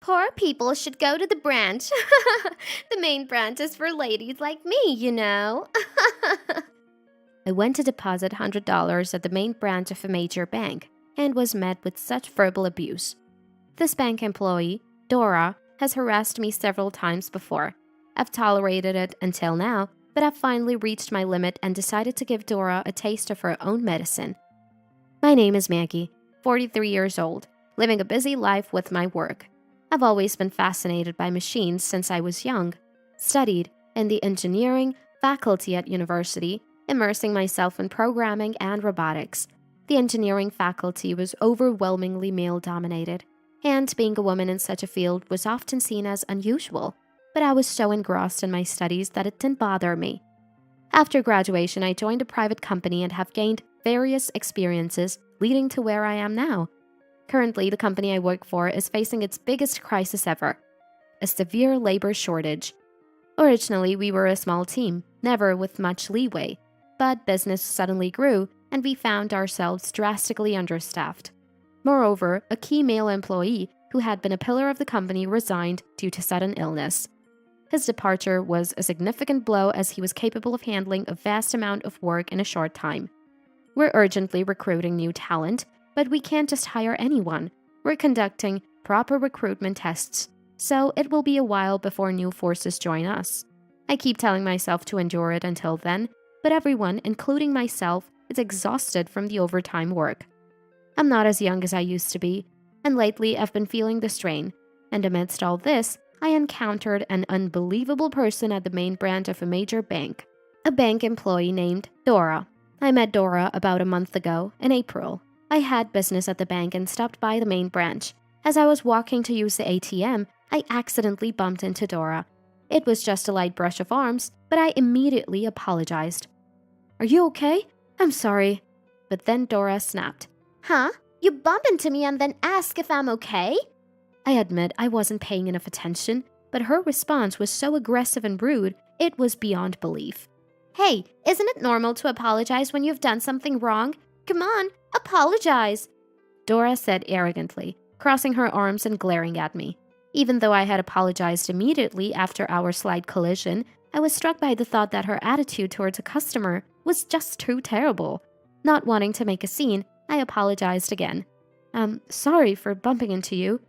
Poor people should go to the branch. The main branch is for ladies like me. I went to deposit $100 at the main branch of a major bank and was met with such verbal abuse. This bank employee, Dora, has harassed me several times before. I've tolerated it until now, but I've finally reached my limit and decided to give Dora a taste of her own medicine. My name is Maggie, 43 years old, living a busy life with my work. I've always been fascinated by machines since I was young. Studied in the engineering faculty at university, immersing myself in programming and robotics. The engineering faculty was overwhelmingly male-dominated, and being a woman in such a field was often seen as unusual. But I was so engrossed in my studies that it didn't bother me. After graduation, I joined a private company and have gained various experiences leading to where I am now. Currently, the company I work for is facing its biggest crisis ever, a severe labor shortage. Originally, we were a small team, never with much leeway, but business suddenly grew and we found ourselves drastically understaffed. Moreover, a key male employee who had been a pillar of the company resigned due to sudden illness. His departure was a significant blow as he was capable of handling a vast amount of work in a short time. We're urgently recruiting new talent, but we can't just hire anyone. We're conducting proper recruitment tests, so it will be a while before new forces join us. I keep telling myself to endure it until then, but everyone, including myself, is exhausted from the overtime work. I'm not as young as I used to be, and lately I've been feeling the strain. And amidst all this, I encountered an unbelievable person at the main branch of a major bank, a bank employee named Dora. I met Dora about a month ago, in April. I had business at the bank and stopped by the main branch. As I was walking to use the ATM, I accidentally bumped into Dora. It was just a light brush of arms, but I immediately apologized. "Are you okay? I'm sorry." But then Dora snapped. Huh? You bump into me and then ask if I'm okay? I admit I wasn't paying enough attention, but her response was so aggressive and rude, it was beyond belief. Hey, isn't it normal to apologize when you've done something wrong? Come on, apologize, Dora said arrogantly, crossing her arms and glaring at me. Even though I had apologized immediately after our slight collision, I was struck by the thought that her attitude towards a customer was just too terrible. Not wanting to make a scene, I apologized again. Sorry for bumping into you."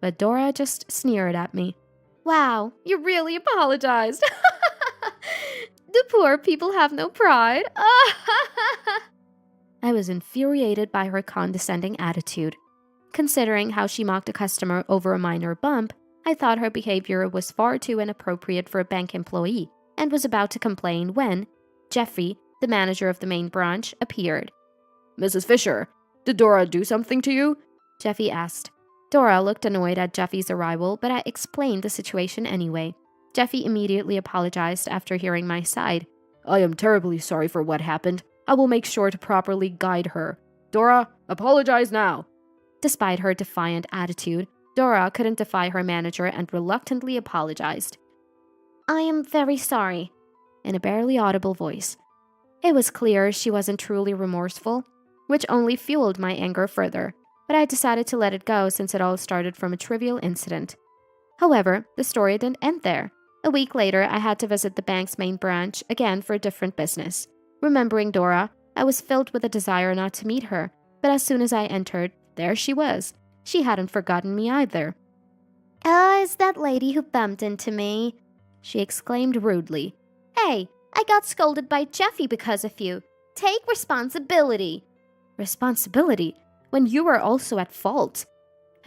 But Dora just sneered at me. Wow, you really apologized. The poor people have no pride. I was infuriated by her condescending attitude. Considering how she mocked a customer over a minor bump, I thought her behavior was far too inappropriate for a bank employee and was about to complain when Jeffrey, the manager of the main branch, appeared. "Mrs. Fisher, did Dora do something to you?" Jeffy asked. Dora looked annoyed at Jeffy's arrival, but I explained the situation anyway. Jeffy immediately apologized after hearing my side. "I am terribly sorry for what happened. I will make sure to properly guide her. Dora, apologize now." Despite her defiant attitude, Dora couldn't defy her manager and reluctantly apologized. "I am very sorry," in a barely audible voice. It was clear she wasn't truly remorseful, which only fueled my anger further, but I decided to let it go since it all started from a trivial incident. However, the story didn't end there. A week later, I had to visit the bank's main branch again for a different business. Remembering Dora, I was filled with a desire not to meet her, but as soon as I entered, there she was. She hadn't forgotten me either. It's that lady who bumped into me," she exclaimed rudely. "Hey, I got scolded by Jeffy because of you. Take responsibility." Responsibility? When you were also at fault?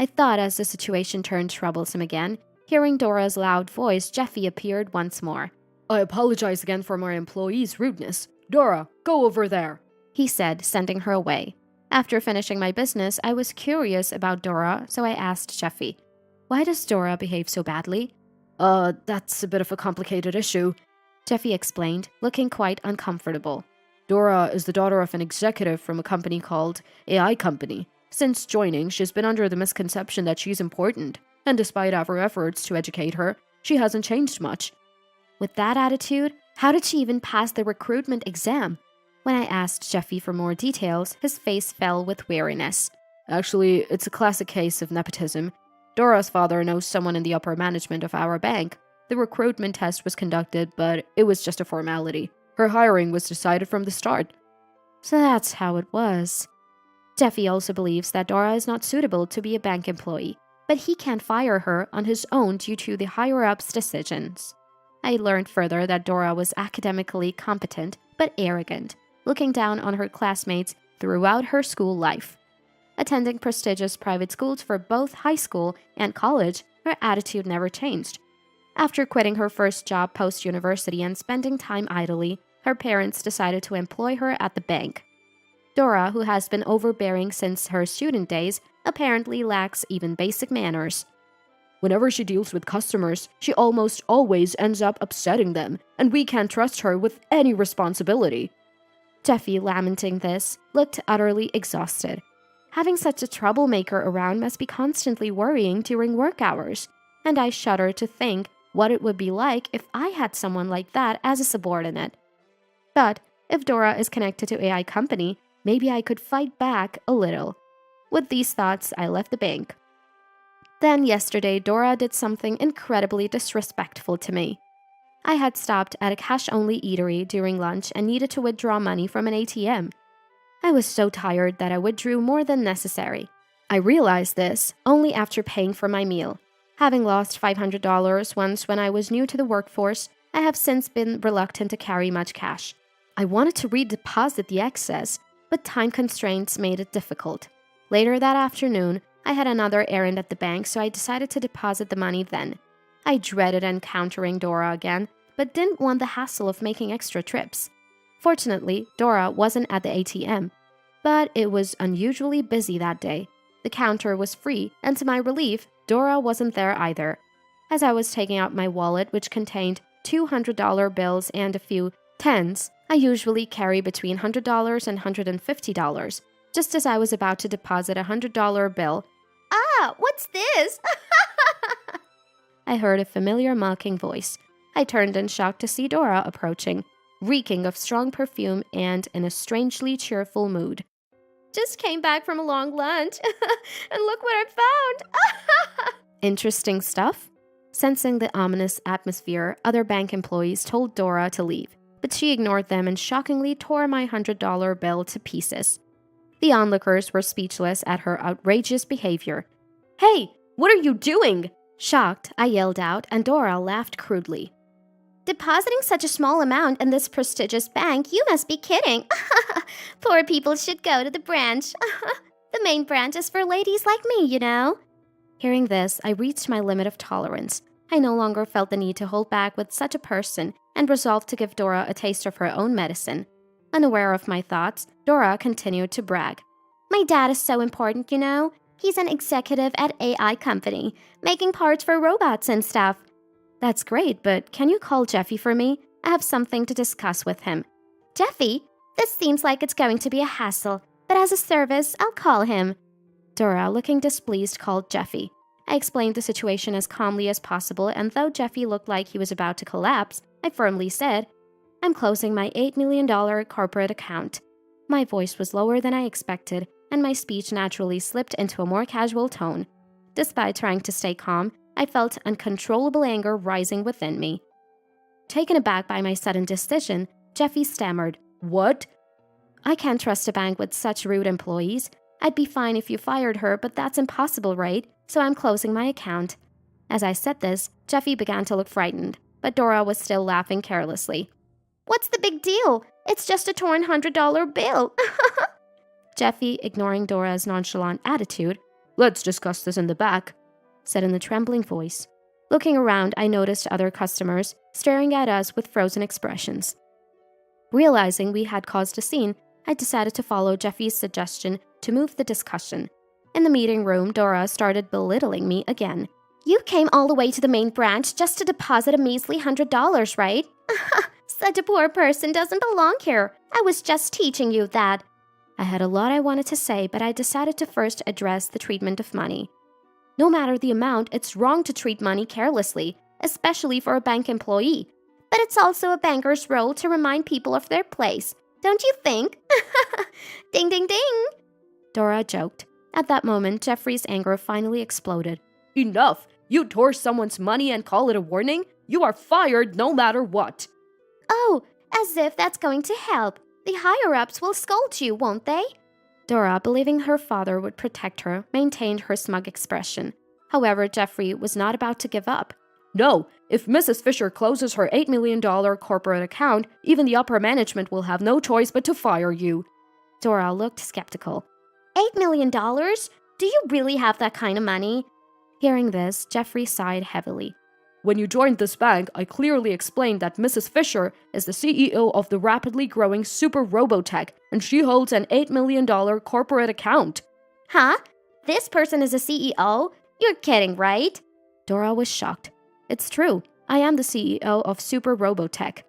I thought as the situation turned troublesome again. Hearing Dora's loud voice, Jeffy appeared once more. "I apologize again for my employee's rudeness. Dora, go over there," he said, sending her away. After finishing my business, I was curious about Dora, so I asked Jeffy, "Why does Dora behave so badly?" That's a bit of a complicated issue," Jeffy explained, looking quite uncomfortable. "Dora is the daughter of an executive from a company called AI Company. Since joining, she's been under the misconception that she's important, and despite our efforts to educate her, she hasn't changed much." With that attitude, how did she even pass the recruitment exam? When I asked Jeffy for more details, his face fell with weariness. "Actually, it's a classic case of nepotism. Dora's father knows someone in the upper management of our bank. The recruitment test was conducted, but it was just a formality. Her hiring was decided from the start. So that's how it was. Jeffy also believes that Dora is not suitable to be a bank employee, but he can't fire her on his own due to the higher-ups' decisions. I learned further that Dora was academically competent but arrogant, looking down on her classmates throughout her school life. Attending prestigious private schools for both high school and college, her attitude never changed. After quitting her first job post-university and spending time idly, her parents decided to employ her at the bank. Dora, who has been overbearing since her student days, apparently lacks even basic manners. Whenever she deals with customers, she almost always ends up upsetting them, and we can't trust her with any responsibility. Jeffy, lamenting this, looked utterly exhausted. Having such a troublemaker around must be constantly worrying during work hours, and I shudder to think what it would be like if I had someone like that as a subordinate. But if Dora is connected to AI company, maybe I could fight back a little. With these thoughts, I left the bank. Then yesterday, Dora did something incredibly disrespectful to me. I had stopped at a cash-only eatery during lunch and needed to withdraw money from an ATM. I was so tired that I withdrew more than necessary. I realized this only after paying for my meal. Having lost $500 once when I was new to the workforce, I have since been reluctant to carry much cash. I wanted to redeposit the excess, but time constraints made it difficult. Later that afternoon, I had another errand at the bank, so I decided to deposit the money then. I dreaded encountering Dora again, but didn't want the hassle of making extra trips. Fortunately, Dora wasn't at the ATM, but it was unusually busy that day. The counter was free, and to my relief, Dora wasn't there either. As I was taking out my wallet, which contained $200 bills and a few tens, I usually carry between $100 and $150. Just as I was about to deposit a $100 bill, Ah, what's this? I heard a familiar mocking voice. I turned in shock to see Dora approaching, reeking of strong perfume and in a strangely cheerful mood. Just came back from a long lunch, and look what I found. Interesting stuff? Sensing the ominous atmosphere, other bank employees told Dora to leave, but she ignored them and shockingly tore my $100 bill to pieces. The onlookers were speechless at her outrageous behavior. Hey, what are you doing? Shocked, I yelled out, and Dora laughed crudely. Depositing such a small amount in this prestigious bank, you must be kidding. Poor people should go to the branch. The main branch is for ladies like me, you know. Hearing this, I reached my limit of tolerance. I no longer felt the need to hold back with such a person and resolved to give Dora a taste of her own medicine. Unaware of my thoughts, Dora continued to brag. My dad is so important, you know. He's an executive at AI company, making parts for robots and stuff. That's great, but can you call Jeffy for me? I have something to discuss with him. Jeffy? This seems like it's going to be a hassle, but as a service, I'll call him. Dora, looking displeased, called Jeffy. I explained the situation as calmly as possible, and though Jeffy looked like he was about to collapse, I firmly said, I'm closing my $8 million corporate account. My voice was lower than I expected, and my speech naturally slipped into a more casual tone. Despite trying to stay calm, I felt uncontrollable anger rising within me. Taken aback by my sudden decision, Jeffy stammered, What? I can't trust a bank with such rude employees. I'd be fine if you fired her, but that's impossible, right? So I'm closing my account. As I said this, Jeffy began to look frightened, but Dora was still laughing carelessly. What's the big deal? It's just a torn $100 bill. Jeffy, ignoring Dora's nonchalant attitude, Let's discuss this in the back, said in a trembling voice. Looking around, I noticed other customers staring at us with frozen expressions. Realizing we had caused a scene, I decided to follow Jeffy's suggestion to move the discussion. In the meeting room, Dora started belittling me again. You came all the way to the main branch just to deposit a measly $100, right? Such a poor person doesn't belong here. I was just teaching you that. I had a lot I wanted to say, but I decided to first address the treatment of money. No matter the amount, it's wrong to treat money carelessly, especially for a bank employee. But it's also a banker's role to remind people of their place, don't you think? Ding, ding, ding. Dora joked. At that moment, Jeffrey's anger finally exploded. Enough! You tore someone's money and call it a warning? You are fired no matter what. Oh, as if that's going to help. The higher-ups will scold you, won't they? Dora, believing her father would protect her, maintained her smug expression. However, Jeffrey was not about to give up. No, if Mrs. Fisher closes her $8 million corporate account, even the upper management will have no choice but to fire you. Dora looked skeptical. $8 million? Do you really have that kind of money? Hearing this, Jeffrey sighed heavily. When you joined this bank, I clearly explained that Mrs. Fisher is the CEO of the rapidly growing Super Robotech, and she holds an $8 million corporate account. Huh? This person is a CEO? You're kidding, right? Dora was shocked. It's true. I am the CEO of Super Robotech.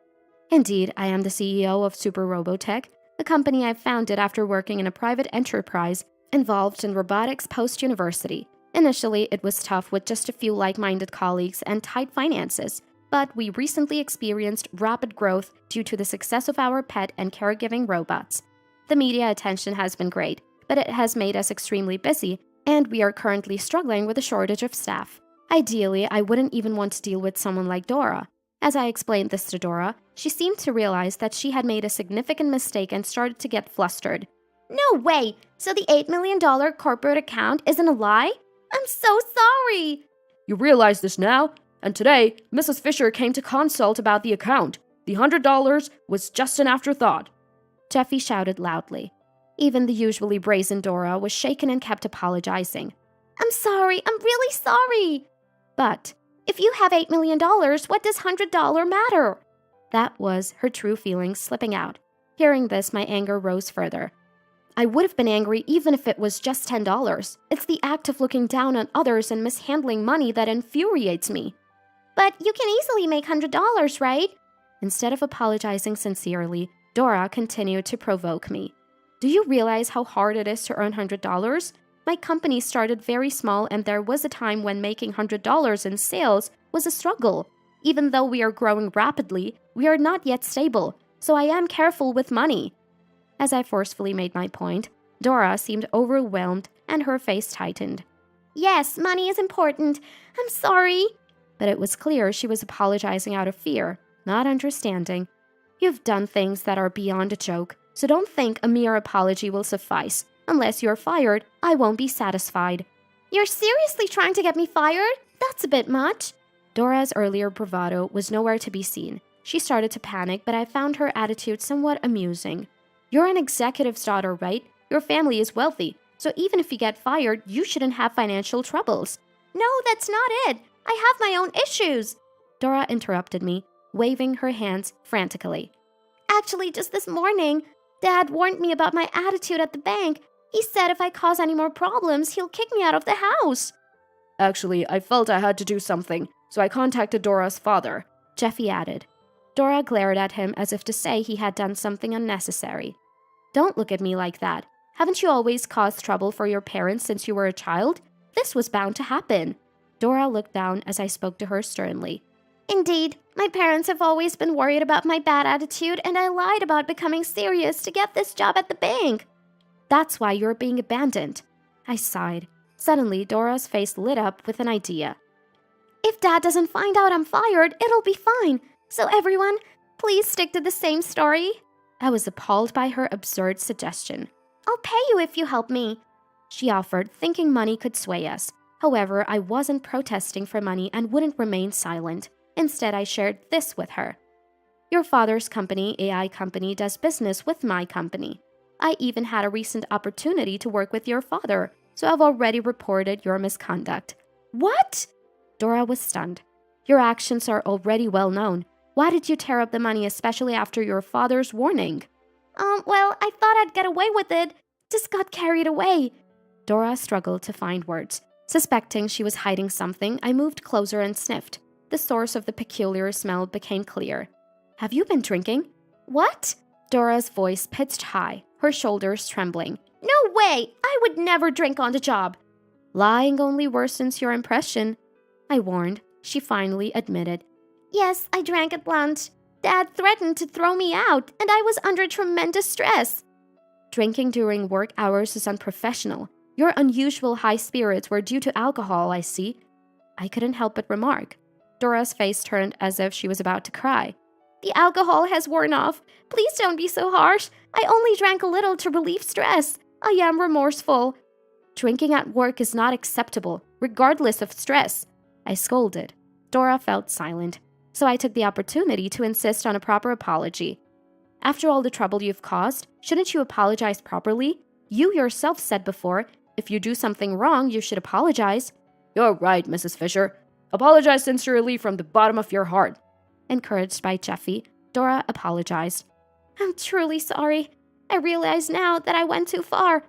Indeed, I am the CEO of Super Robotech, the company I founded after working in a private enterprise involved in robotics post-university. Initially, it was tough with just a few like-minded colleagues and tight finances, but we recently experienced rapid growth due to the success of our pet and caregiving robots. The media attention has been great, but it has made us extremely busy, and we are currently struggling with a shortage of staff. Ideally, I wouldn't even want to deal with someone like Dora. As I explained this to Dora, she seemed to realize that she had made a significant mistake and started to get flustered. No way! So the $8 million corporate account isn't a lie? I'm so sorry! You realize this now? And today, Mrs. Fisher came to consult about the account. The $100 was just an afterthought. Jeffy shouted loudly. Even the usually brazen Dora was shaken and kept apologizing. I'm sorry, I'm really sorry! But if you have $8 million, what does $100 matter? That was her true feelings slipping out. Hearing this, my anger rose further. I would have been angry even if it was just $10. It's the act of looking down on others and mishandling money that infuriates me. But you can easily make $100, right? Instead of apologizing sincerely, Dora continued to provoke me. Do you realize how hard it is to earn $100? My company started very small, and there was a time when making $100 in sales was a struggle. Even though we are growing rapidly, we are not yet stable, so I am careful with money. As I forcefully made my point, Dora seemed overwhelmed and her face tightened. Yes, money is important. I'm sorry. But it was clear she was apologizing out of fear, not understanding. You've done things that are beyond a joke, so don't think a mere apology will suffice. Unless you're fired, I won't be satisfied. You're seriously trying to get me fired? That's a bit much. Dora's earlier bravado was nowhere to be seen. She started to panic, but I found her attitude somewhat amusing. You're an executive's daughter, right? Your family is wealthy, so even if you get fired, you shouldn't have financial troubles. No, that's not it. I have my own issues. Dora interrupted me, waving her hands frantically. Actually, just this morning, Dad warned me about my attitude at the bank. He said if I cause any more problems, he'll kick me out of the house. Actually, I felt I had to do something, so I contacted Dora's father, Jeffy added. Dora glared at him as if to say he had done something unnecessary. Don't look at me like that. Haven't you always caused trouble for your parents since you were a child? This was bound to happen. Dora looked down as I spoke to her sternly. Indeed, my parents have always been worried about my bad attitude, and I lied about becoming serious to get this job at the bank. That's why you're being abandoned. I sighed. Suddenly, Dora's face lit up with an idea. If Dad doesn't find out I'm fired, it'll be fine. So everyone, please stick to the same story. I was appalled by her absurd suggestion. I'll pay you if you help me, she offered, thinking money could sway us. However, I wasn't protesting for money and wouldn't remain silent. Instead, I shared this with her. Your father's company, AI Company, does business with my company. I even had a recent opportunity to work with your father, so I've already reported your misconduct. What? Dora was stunned. Your actions are already well known. Why did you tear up the money, especially after your father's warning? Well, I thought I'd get away with it. Just got carried away. Dora struggled to find words. Suspecting she was hiding something, I moved closer and sniffed. The source of the peculiar smell became clear. Have you been drinking? What? Dora's voice pitched high, her shoulders trembling. No way! I would never drink on the job. Lying only worsens your impression, I warned. She finally admitted. Yes, I drank at lunch. Dad threatened to throw me out, and I was under tremendous stress. Drinking during work hours is unprofessional. Your unusual high spirits were due to alcohol, I see. I couldn't help but remark. Dora's face turned as if she was about to cry. The alcohol has worn off. Please don't be so harsh. I only drank a little to relieve stress. I am remorseful. Drinking at work is not acceptable, regardless of stress, I scolded. Dora felt silent, so I took the opportunity to insist on a proper apology. After all the trouble you've caused, shouldn't you apologize properly? You yourself said before, if you do something wrong, you should apologize. You're right, Mrs. Fisher. Apologize sincerely from the bottom of your heart. Encouraged by Jeffy, Dora apologized. I'm truly sorry. I realize now that I went too far.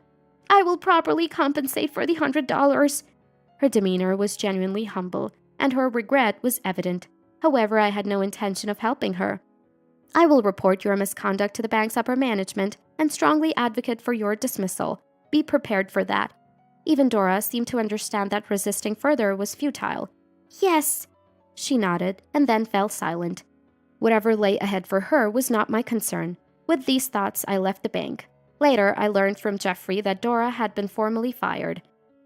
I will properly compensate for the $100. Her demeanor was genuinely humble, and her regret was evident. However, I had no intention of helping her. I will report your misconduct to the bank's upper management and strongly advocate for your dismissal. Be prepared for that. Even Dora seemed to understand that resisting further was futile. Yes, she nodded and then fell silent. Whatever lay ahead for her was not my concern. With these thoughts, I left the bank. Later, I learned from Jeffrey that Dora had been formally fired.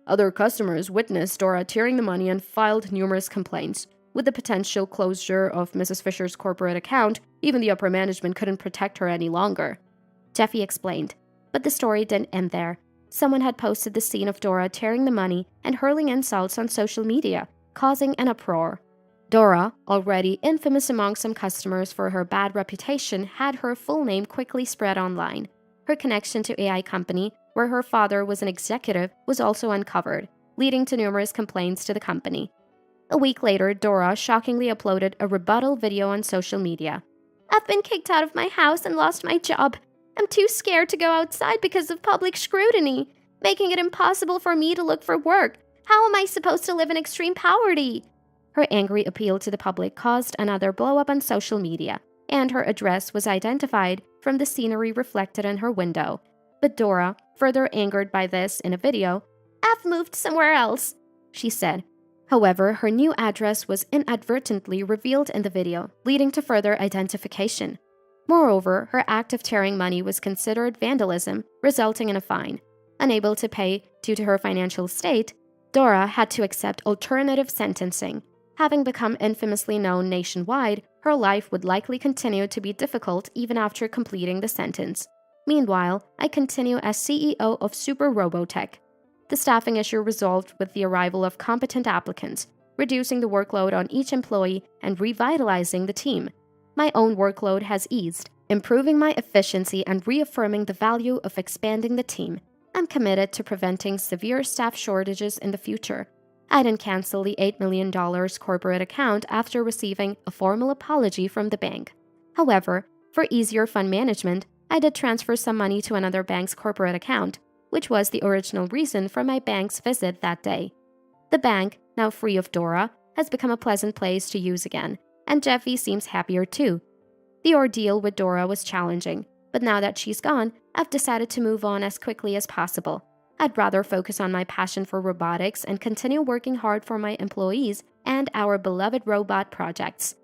Other customers witnessed Dora tearing the money and filed numerous complaints. With the potential closure of Mrs. Fisher's corporate account, even the upper management couldn't protect her any longer. Jeffy explained. But the story didn't end there. Someone had posted the scene of Dora tearing the money and hurling insults on social media, causing an uproar. Dora, already infamous among some customers for her bad reputation, had her full name quickly spread online. Her connection to AI company, where her father was an executive, was also uncovered, leading to numerous complaints to the company. A week later, Dora shockingly uploaded a rebuttal video on social media. I've been kicked out of my house and lost my job. I'm too scared to go outside because of public scrutiny, making it impossible for me to look for work. How am I supposed to live in extreme poverty? Her angry appeal to the public caused another blow-up on social media, and her address was identified from the scenery reflected in her window. But Dora, further angered by this in a video, I've moved somewhere else, she said. However, her new address was inadvertently revealed in the video, leading to further identification. Moreover, her act of tearing money was considered vandalism, resulting in a fine. Unable to pay due to her financial state, Dora had to accept alternative sentencing. Having become infamously known nationwide, her life would likely continue to be difficult even after completing the sentence. Meanwhile, I continue as CEO of Super Robotech. The staffing issue resolved with the arrival of competent applicants, reducing the workload on each employee and revitalizing the team. My own workload has eased, improving my efficiency and reaffirming the value of expanding the team. I'm committed to preventing severe staff shortages in the future. I didn't cancel the $8 million corporate account after receiving a formal apology from the bank. However, for easier fund management, I did transfer some money to another bank's corporate account, which was the original reason for my bank's visit that day. The bank, now free of Dora, has become a pleasant place to use again, and Jeffy seems happier too. The ordeal with Dora was challenging, but now that she's gone, I've decided to move on as quickly as possible. I'd rather focus on my passion for robotics and continue working hard for my employees and our beloved robot projects.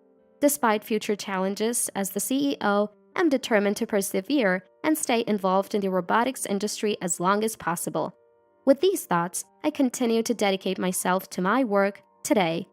Despite future challenges, as the CEO, I'm determined to persevere and stay involved in the robotics industry as long as possible. With these thoughts, I continue to dedicate myself to my work today